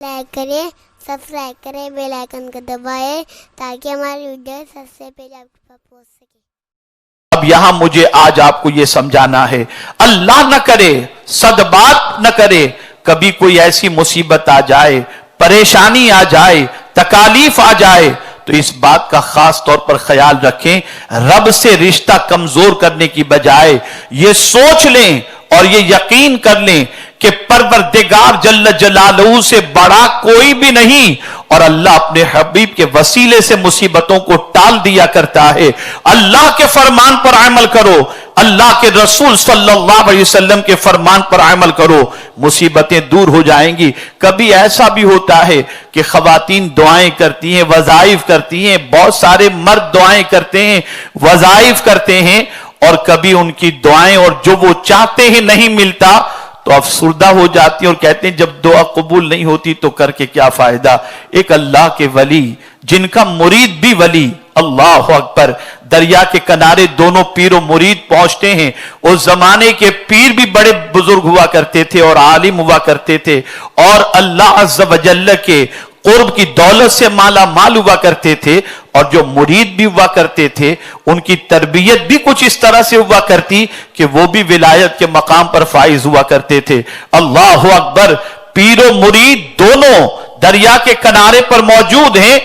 Like کریں، subscribe کریں، bell icon کو دبائیں تاکہ ہماری ویڈیو سب سے پہلے آپ کے پاس پہنچ سکے۔ اب یہاں مجھے آج آپ کو یہ سمجھانا ہے، اللہ نہ کرے، صد بات نہ کرے، کبھی کوئی ایسی مصیبت آ جائے، پریشانی آ جائے، تکالیف آ جائے تو اس بات کا خاص طور پر خیال رکھیں، رب سے رشتہ کمزور کرنے کی بجائے یہ سوچ لیں اور یہ یقین کر لیں کہ پروردگار جل جلالہ سے بڑا کوئی بھی نہیں، اور اللہ اپنے حبیب کے وسیلے سے مصیبتوں کو ٹال دیا کرتا ہے۔ اللہ کے فرمان پر عمل کرو، اللہ کے رسول صلی اللہ علیہ وسلم کے فرمان پر عمل کرو، مصیبتیں دور ہو جائیں گی۔ کبھی ایسا بھی ہوتا ہے کہ خواتین دعائیں کرتی ہیں، وظائف کرتی ہیں، بہت سارے مرد دعائیں کرتے ہیں، وظائف کرتے ہیں، اور کبھی ان کی دعائیں اور جو وہ چاہتے ہیں نہیں ملتا تو افسردہ ہو جاتی ہیں اور کہتے ہیں جب دعا قبول نہیں ہوتی تو کر کے کیا فائدہ۔ ایک اللہ کے ولی جن کا مرید بھی ولی، اللہ اکبر، دریا کے کنارے دونوں پیر و مرید پہنچتے ہیں۔ اس زمانے کے پیر بھی بڑے بزرگ ہوا کرتے تھے اور عالم ہوا کرتے تھے، اور اللہ عز و جل کے قرب کی دولت سے مالا مال ہوا کرتے تھے، اور جو مرید بھی ہوا کرتے تھے ان کی تربیت بھی کچھ اس طرح سے ہوا کرتی کہ وہ بھی ولایت کے مقام پر فائز ہوا کرتے تھے۔ اللہ اکبر، پیر و مرید دونوں دریا کے کنارے پر موجود ہیں۔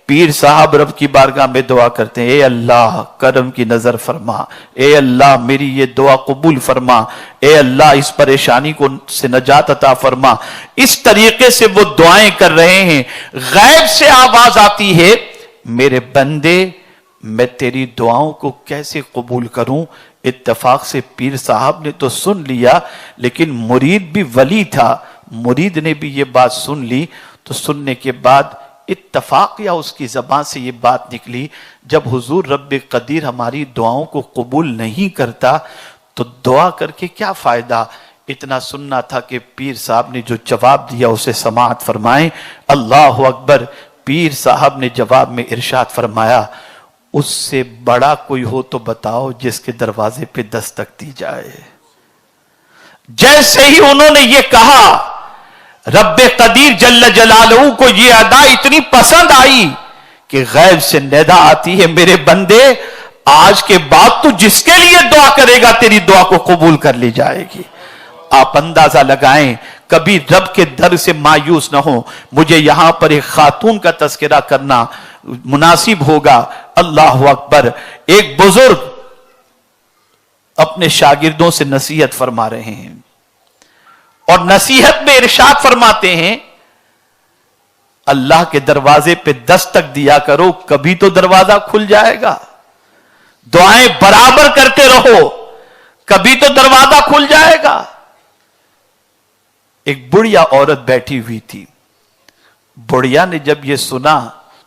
پیر صاحب رب کی بارگاہ میں دعا کرتے ہیں، اے اللہ کرم کی نظر فرما، اے اللہ میری یہ دعا قبول فرما، اے اللہ اس پریشانی کو سے نجات عطا فرما۔ اس طریقے سے وہ دعائیں کر رہے ہیں، غیب سے آواز آتی ہے، میرے بندے میں تیری دعاؤں کو کیسے قبول کروں۔ اتفاق سے پیر صاحب نے تو سن لیا، لیکن مرید بھی ولی تھا، مرید نے بھی یہ بات سن لی، تو سننے کے بعد اتفاق یا اس کی زبان سے یہ بات نکلی، جب حضور رب قدیر ہماری دعاؤں کو قبول نہیں کرتا تو دعا کر کے کیا فائدہ۔ اتنا سننا تھا کہ پیر صاحب نے جو جواب دیا اسے سماعت فرمائیں۔ اللہ اکبر، پیر صاحب نے جواب میں ارشاد فرمایا، اس سے بڑا کوئی ہو تو بتاؤ جس کے دروازے پہ دستک دی جائے۔ جیسے ہی انہوں نے یہ کہا، رب قدیر جل جلالہ کو یہ ادا اتنی پسند آئی کہ غیب سے ندا آتی ہے، میرے بندے آج کے بعد تو جس کے لیے دعا کرے گا تیری دعا کو قبول کر لی جائے گی۔ آپ اندازہ لگائیں، کبھی رب کے در سے مایوس نہ ہو۔ مجھے یہاں پر ایک خاتون کا تذکرہ کرنا مناسب ہوگا۔ اللہ اکبر، ایک بزرگ اپنے شاگردوں سے نصیحت فرما رہے ہیں، اور نصیحت میں ارشاد فرماتے ہیں، اللہ کے دروازے پہ دستک دیا کرو، کبھی تو دروازہ کھل جائے گا۔ دعائیں برابر کرتے رہو، کبھی تو دروازہ کھل جائے گا۔ ایک بڑھیا عورت بیٹھی ہوئی تھی، بڑھیا نے جب یہ سنا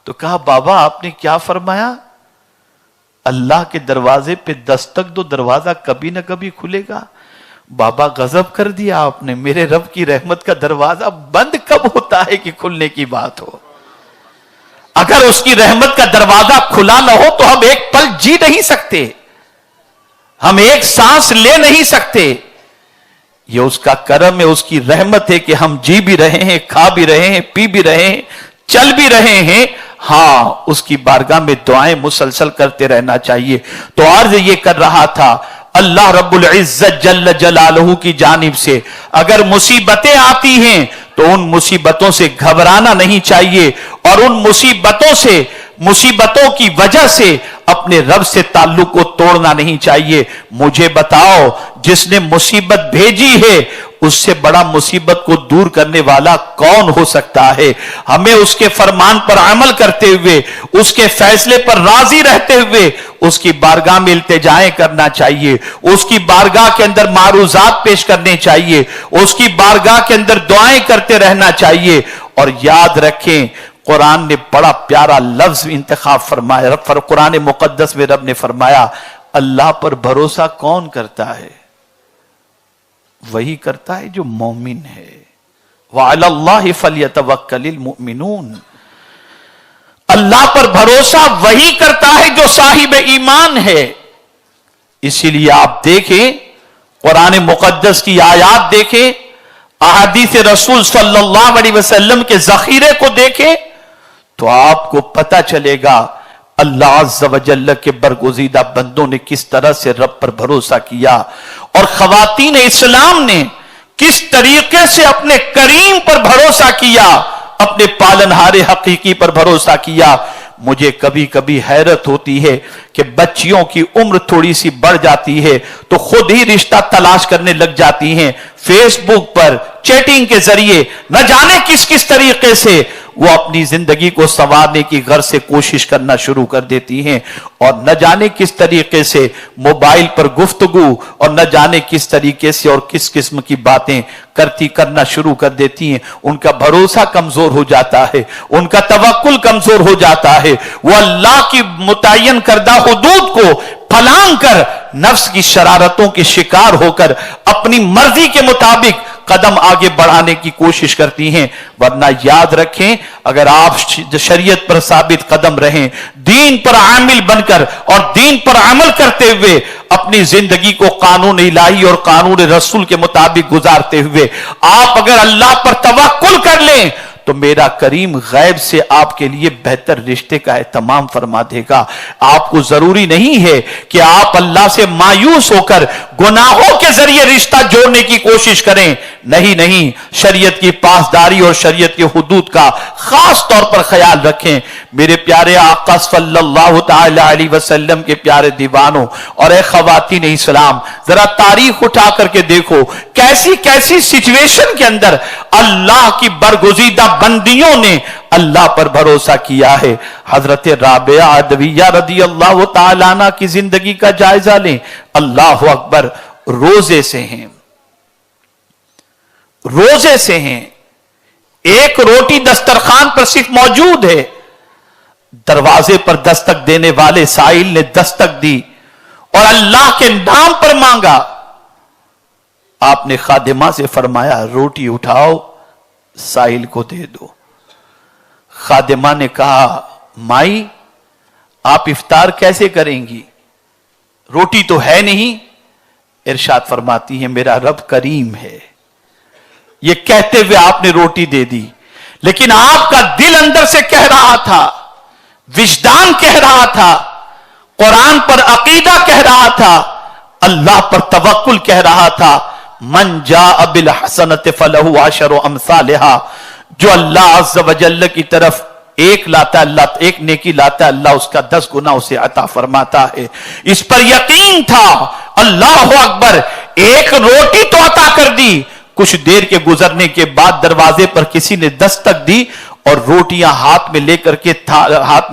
تو کہا، بابا آپ نے کیا فرمایا؟ اللہ کے دروازے پہ دستک دو، دروازہ کبھی نہ کبھی کھلے گا۔ بابا غضب کر دیا آپ نے، میرے رب کی رحمت کا دروازہ بند کب ہوتا ہے کہ کھلنے کی بات ہو؟ اگر اس کی رحمت کا دروازہ کھلا نہ ہو تو ہم ایک پل جی نہیں سکتے، ہم ایک سانس لے نہیں سکتے۔ یہ اس کا کرم ہے، اس کی رحمت ہے کہ ہم جی بھی رہے ہیں، کھا بھی رہے ہیں، پی بھی رہے ہیں، چل بھی رہے ہیں۔ ہاں، اس کی بارگاہ میں دعائیں مسلسل کرتے رہنا چاہیے۔ تو عرض یہ کر رہا تھا، اللہ رب العزت جل جلالہ کی جانب سے اگر مصیبتیں آتی ہیں تو ان مصیبتوں سے گھبرانا نہیں چاہیے، اور ان مصیبتوں کی وجہ سے اپنے رب سے تعلق کو توڑنا نہیں چاہیے۔ مجھے بتاؤ، جس نے مصیبت بھیجی ہے اس سے بڑا مصیبت کو دور کرنے والا کون ہو سکتا ہے؟ ہمیں اس کے فرمان پر عمل کرتے ہوئے، اس کے فیصلے پر راضی رہتے ہوئے اس کی بارگاہ میں التجائیں کرنا چاہیے، اس کی بارگاہ کے اندر معروضات پیش کرنے چاہیے، اس کی بارگاہ کے اندر دعائیں کرتے رہنا چاہیے۔ اور یاد رکھیں، قرآن نے بڑا پیارا لفظ انتخاب فرمایا، قرآن مقدس میں رب نے فرمایا، اللہ پر بھروسہ کون کرتا ہے؟ وہی کرتا ہے جو مومن ہے۔ وَعَلَى اللَّهِ فَلْيَتَوَكَّلِ الْمُؤْمِنُونَ، اللہ پر بھروسہ وہی کرتا ہے جو صاحب ایمان ہے۔ اسی لیے آپ دیکھیں، قرآن مقدس کی آیات دیکھیں، अहादीस रसूल सल्लल्लाहु अलैहि वसल्लम के जखीरे को देखें तो आपको पता चलेगा अल्लाह अज़्ज़ व जल्ल के बरगुज़ीदा बंदों ने किस तरह से रब पर भरोसा किया और ख़वातीन इस्लाम ने किस तरीके से अपने करीम पर भरोसा किया, अपने पालनहारे हकीकी पर भरोसा किया। मुझे कभी कभी हैरत होती है कि बच्चियों की उम्र थोड़ी सी बढ़ जाती है तो खुद ही रिश्ता तलाश करने लग जाती हैं, फेसबुक पर चैटिंग के जरिए न जाने किस किस तरीके से वो अपनी जिंदगी को संवारने की घर से कोशिश करना शुरू कर देती हैं और न जाने किस तरीके से मोबाइल पर गुफ्तगू और न जाने किस तरीके से और किस किस्म की बातें करना शुरू कर देती हैं। उनका भरोसा कमजोर हो जाता है, उनका तवक्कुल कमजोर हो जाता है। वो अल्लाह की मुतय्यन करदा हुदूद को फलांग कर नफ्स की शरारतों के शिकार होकर अपनी मर्जी के मुताबिक कदम आगे बढ़ाने की कोशिश करती हैं। वरना याद रखें, अगर आप शरीयत पर साबित कदम रहें, दीन पर आमिल बनकर और दीन पर अमल करते हुए अपनी जिंदगी को कानून इलाही और कानून रसूल के मुताबिक गुजारते हुए आप अगर अल्लाह पर तवक्कुल कर लें तो मेरा करीम गैब से आपके लिए बेहतर रिश्ते का एहतमाम फरमा देगा। आपको जरूरी नहीं है कि आप अल्लाह से मायूस होकर गुनाहों के जरिए रिश्ता जोड़ने की कोशिश करें। नहीं नहीं, शरीयत की पासदारी और शरीयत के हुदूद का खास तौर पर ख्याल रखें। मेरे प्यारे आका सल्लल्लाहु तआला अलैहि वसल्लम के प्यारे दीवानों और ए ख़वातीन इस्लाम, जरा तारीख उठा करके देखो कैसी कैसी सिचुएशन के अंदर अल्लाह की बरगुज़ीदा बंदियों ने अल्लाह पर भरोसा किया है। हजरत राबिया अदविया रदी अल्लाह तआला अन्हा की जिंदगी का जायजा लें। अल्लाह अकबर, रोजे से हैं, रोजे से हैं, एक रोटी दस्तरखान पर सिर्फ मौजूद है। दरवाजे पर दस्तक देने वाले साइल ने दस्तक दी और अल्लाह के नाम पर मांगा। आपने खादिमा से फरमाया रोटी उठाओ साइल को दे दो। खादिमा ने कहा माई आप इफ्तार कैसे करेंगी, रोटी तो है नहीं। इरशाद फरमाती है मेरा रब करीम है। ये कहते हुए आपने रोटी दे दी, लेकिन आपका दिल अंदर से कह रहा था, विजदान कह रहा था, कुरान पर अकीदा कह रहा था, अल्लाह पर तवक्कुल कह रहा था। मन जा बिल हसनत फलहु अशरु अमसालिहा, जो अल्लाह अज़्ज़ व जल्ल की तरफ एक लाता अल्लाह एक नेकी लाता है, अल्लाह उसका 10 गुना उसे अता फरमाता है। इस पर यकीन था। अल्लाह अकबर, एक रोटी तो अता कर दी। कुछ देर के गुजरने के बाद दरवाजे पर किसी ने दस्तक दी और रोटियां हाथ में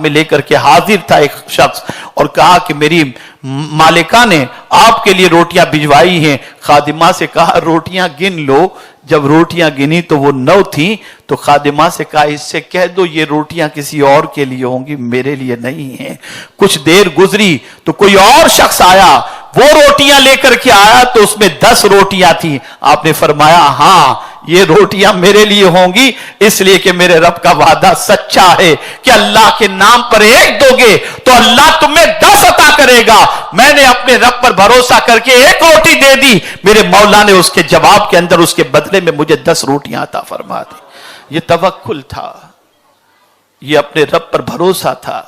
लेकर के हाजिर था एक शख्स और कहा कि मेरी मालिका ने आपके लिए रोटियां भिजवाई हैं। खादिमा से कहा रोटियां गिन लो। जब रोटियां गिनी तो वो 9 थी, तो खादिमा से कहा इससे कह दो ये रोटियां किसी और के लिए होंगी, मेरे लिए नहीं है। कुछ देर गुजरी तो कोई और शख्स आया, वो रोटियां लेकर के आया तो उसमें 10 रोटियां थी। आपने फरमाया हाँ ये रोटियां मेरे लिए होंगी, इसलिए कि मेरे रब का वादा सच्चा है कि अल्लाह के नाम पर एक दोगे तो अल्लाह तुम्हें 10 अता करेगा। मैंने अपने रब पर भरोसा करके एक रोटी दे दी, मेरे मौला ने उसके जवाब के अंदर उसके बदले में मुझे 10 रोटियां अता फरमा दी। ये तवक्कुल था, ये अपने रब पर भरोसा था,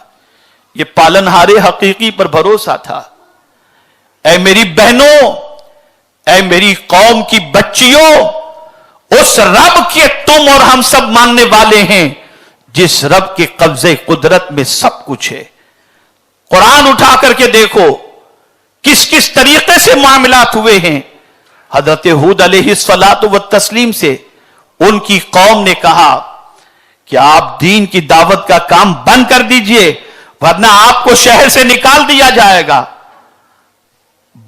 ये पालनहारे हकीकी पर भरोसा था। ऐ मेरी बहनों, ऐ मेरी कौम की बच्चियों, उस रब के तुम और हम सब मानने वाले हैं जिस रब के कब्जे कुदरत में सब कुछ है। कुरान उठा करके देखो किस किस तरीके से मामलात हुए हैं। हजरत हूद अलैहिस्सलातु व तस्लीम से उनकी कौम ने कहा कि आप दीन की दावत का काम बंद कर दीजिए वरना आपको शहर से निकाल दिया जाएगा।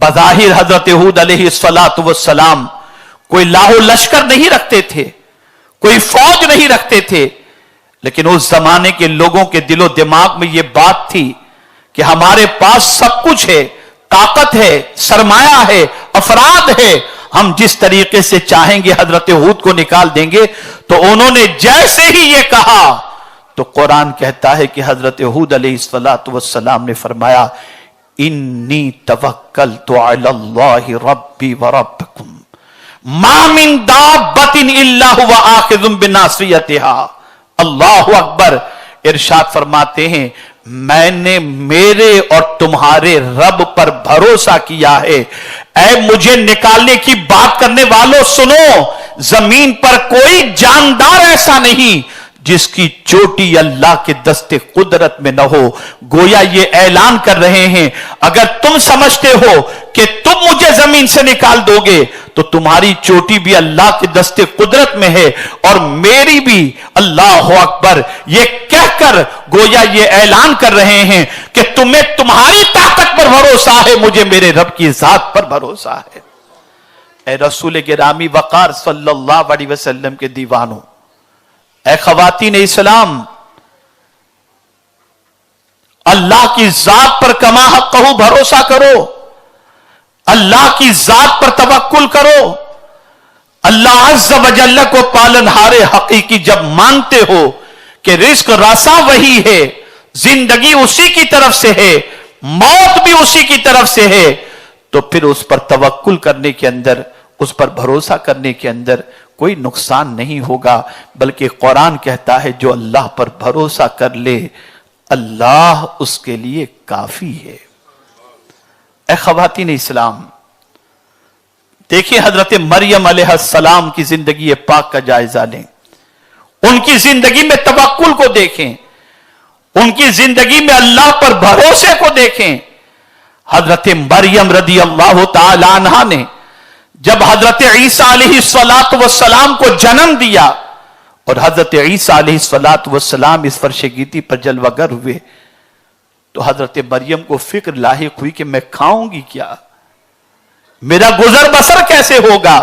बज़ाहिर हजरत हूद अलैहिस्सलातु व सलाम कोई लाहो लश्कर नहीं रखते थे, कोई फौज नहीं रखते थे, लेकिन उस जमाने के लोगों के दिलो दिमाग में यह बात थी कि हमारे पास सब कुछ है, ताकत है, सरमाया है, अफराद है, हम जिस तरीके से चाहेंगे हजरत हूद को निकाल देंगे। तो उन्होंने जैसे ही ये कहा तो कुरान कहता है कि हजरत हूद अलैहिस्सलातु वस्सलाम ने फरमाया इन्नी तवक्कलतु अलल्लाहि रब्बी व रब्बकुम, मा मिन दाब्बतिन इल्ला हुवा आखिजुम बिनासियतिहा। अल्लाहु अकबर। इरशाद फरमाते हैं, मैंने मेरे और तुम्हारे रब पर भरोसा किया है। ऐ मुझे निकालने की बात करने वालों सुनो, जमीन पर कोई जानदार ऐसा नहीं जिसकी चोटी अल्लाह के दस्ते कुदरत में न हो। गोया ये ऐलान कर रहे हैं, अगर तुम समझते हो कि तुम मुझे जमीन से निकाल दोगे तो तुम्हारी चोटी भी अल्लाह के दस्ते कुदरत में है और मेरी भी। अल्लाह अकबर। ये कहकर गोया ये ऐलान कर रहे हैं कि तुम्हें तुम्हारी ताकत पर भरोसा है, मुझे मेरे रब की जात पर भरोसा है। ए रसूल गिरामी वकार सल्लल्लाहु अलैहि वसल्लम के दीवानों, ए खवातीन इस्लाम, अल्लाह की जात पर कमा हक़्क़हू भरोसा करो, अल्लाह की जात पर तवक्कुल करो। अल्लाह अज़्ज़ व जल्ल को पालनहारे हकीकी जब मानते हो कि रिस्क रासा वही है, जिंदगी उसी की तरफ से है, मौत भी उसी की तरफ से है, तो फिर उस पर तवक्कुल करने के अंदर, उस पर भरोसा करने के अंदर कोई नुकसान नहीं होगा। बल्कि कुरान कहता है, जो अल्लाह पर भरोसा कर ले अल्लाह उसके लिए काफी है। ए खवातीन इस्लाम, देखिए हजरत मरियम अलैहिस्सलाम की जिंदगी पाक का जायजा लें, उनकी जिंदगी में तवक्कुल को देखें, उनकी जिंदगी में अल्लाह पर भरोसे को देखें। हजरत मरियम रदी अल्लाह तआला अन्हा ने जब हजरत ईसा अलैहिस्सलातु वस्सलाम को जन्म दिया और हजरत ईसा अलैहिस्सलातु वस्सलाम इस फर्श गीती पर जलवागर हुए, तो हजरत मरियम को फिक्र लाहिक हुई कि मैं खाऊंगी क्या, मेरा गुजर बसर कैसे होगा।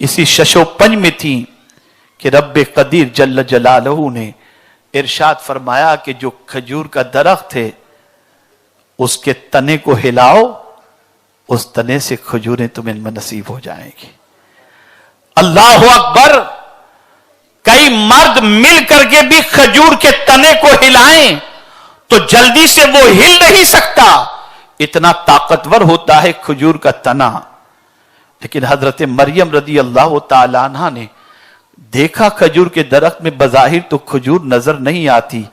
इसी शशोपंज में थी कि रब्बे कदीर जल्ल जलालहू ने इरशाद फरमाया कि जो खजूर का दरख्त है उसके तने को हिलाओ, उस तने से खजूरें तुम्हें नसीब हो जाएंगी। अल्लाह अकबर। कई मर्द मिल करके भी खजूर के तने को हिलाएं तो जल्दी से वो हिल नहीं सकता, इतना ताकतवर होता है खजूर का तना। लेकिन हजरत मरियम रदी अल्लाह तआला अन्हा ने देखा खजूर के दरख्त में बज़ाहिर तो खजूर नजर नहीं आती,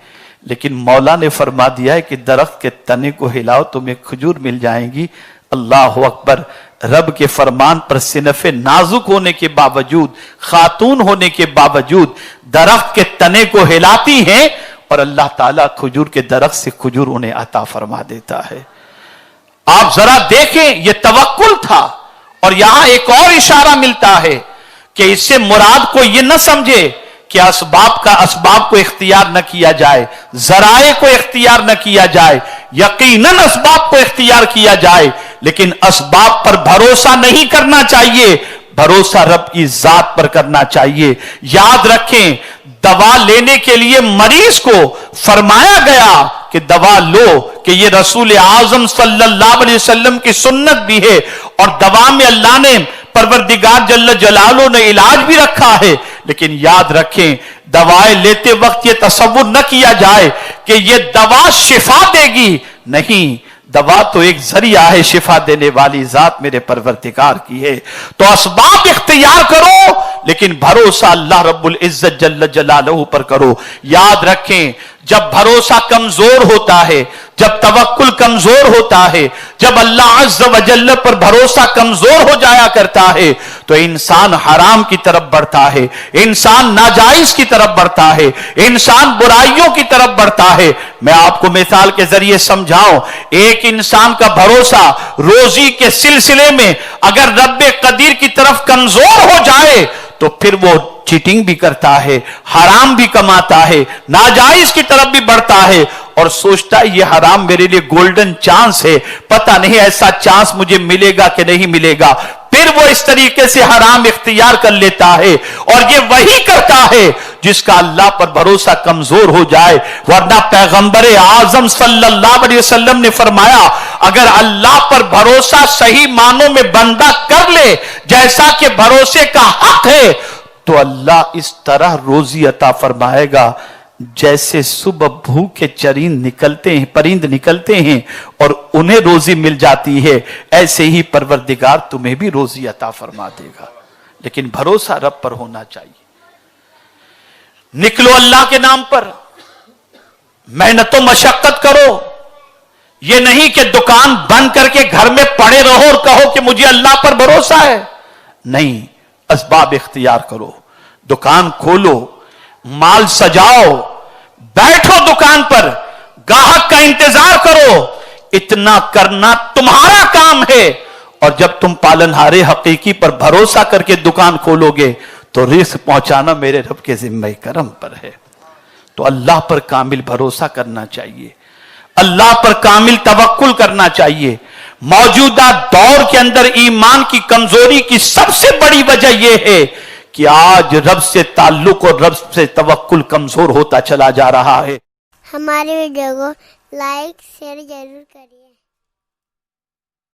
लेकिन मौला ने फरमा दिया है कि दरख्त के तने को हिलाओ तुम्हें खजूर मिल जाएंगी। अल्लाह अकबर। रब के फरमान पर सिनफे नाजुक होने के बावजूद, खातून होने के बावजूद दरख्त के तने को हिलाती हैं और अल्लाह ताला खजूर के दरख्त से खजूर उन्हें अता फरमा देता है। आप जरा देखें, यह तवक्कुल था। और यहां एक और इशारा मिलता है कि इससे मुराद को यह न समझे कि असबाब को इख्तियार न किया जाए, जराए को इख्तियार न किया जाए, यकीनन असबाब को इख्तियार किया जाए, लेकिन असबाब पर भरोसा नहीं करना चाहिए, भरोसा रब की जात पर करना चाहिए। याद रखें, दवा लेने के लिए मरीज को फरमाया गया कि दवा लो, कि ये रसूल आजम सल्लल्लाहु अलैहि वसल्लम की सुन्नत भी है और दवा में अल्लाह ने परवरदिगार जल्ल जलालो ने इलाज भी रखा है। लेकिन याद रखें, दवाएं लेते वक्त ये तसव्वुर न किया जाए कि ये दवा शिफा देगी, नहीं, दवा तो एक जरिया है, शिफा देने वाली जात मेरे परवरदिगार की है। तो असबाब इख्तियार करो, लेकिन भरोसा अल्लाह रब्बुल इज्जत जल्ल जलालहू पर करो। याद रखें, जब भरोसा कमजोर होता है, जब तवक्कुल कमजोर होता है, जब अल्लाह अज़्ज़ व जल्ल पर भरोसा कमजोर हो जाया करता है, तो इंसान हराम की तरफ बढ़ता है, इंसान नाजायज की तरफ बढ़ता है, इंसान बुराइयों की तरफ बढ़ता है। मैं आपको मिसाल के जरिए समझाऊं, एक इंसान का भरोसा रोजी के सिलसिले में अगर रब्बे कदीर की तरफ कमजोर हो जाए तो फिर वो चीटिंग भी करता है, हराम भी कमाता है, नाजायज की तरफ भी बढ़ता है और सोचता है ये हराम मेरे लिए गोल्डन चांस है, पता नहीं ऐसा चांस मुझे मिलेगा कि नहीं मिलेगा। फिर वो इस तरीके से हराम इख्तियार कर लेता है और ये वही करता है जिसका अल्लाह पर भरोसा कमजोर हो जाए। वरना पैगंबर आजम सल्लल्लाहु अलैहि वसल्लम ने फरमाया, अगर अल्लाह पर भरोसा सही मानों में बंदा कर ले जैसा कि भरोसे का हक है, तो अल्लाह इस तरह रोजी अता फरमाएगा जैसे सुबह भूखे चरिंद निकलते हैं, परिंद निकलते हैं और उन्हें रोजी मिल जाती है, ऐसे ही परवरदिगार तुम्हें भी रोजी अता फरमा देगा। लेकिन भरोसा रब पर होना चाहिए। निकलो अल्लाह के नाम पर, मेहनत मशक्कत करो। ये नहीं कि दुकान बंद करके घर में पड़े रहो और कहो कि मुझे अल्लाह पर भरोसा है। नहीं, असबाब इख्तियार करो, दुकान खोलो, माल सजाओ, बैठो दुकान पर, ग्राहक का इंतजार करो। इतना करना तुम्हारा काम है। और जब तुम पालनहारे हकीकी पर भरोसा करके दुकान खोलोगे तो रिस्क पहुंचाना मेरे रब के जिम्मे करम पर है। तो अल्लाह पर कामिल भरोसा करना चाहिए, अल्लाह पर कामिल तवक्कुल करना चाहिए। मौजूदा दौर के अंदर ईमान की कमजोरी की सबसे बड़ी वजह यह है कि आज रब से ताल्लुक और रब से तवक्कुल कमजोर होता चला जा रहा है। हमारे वीडियो को लाइक शेयर जरूर करिए।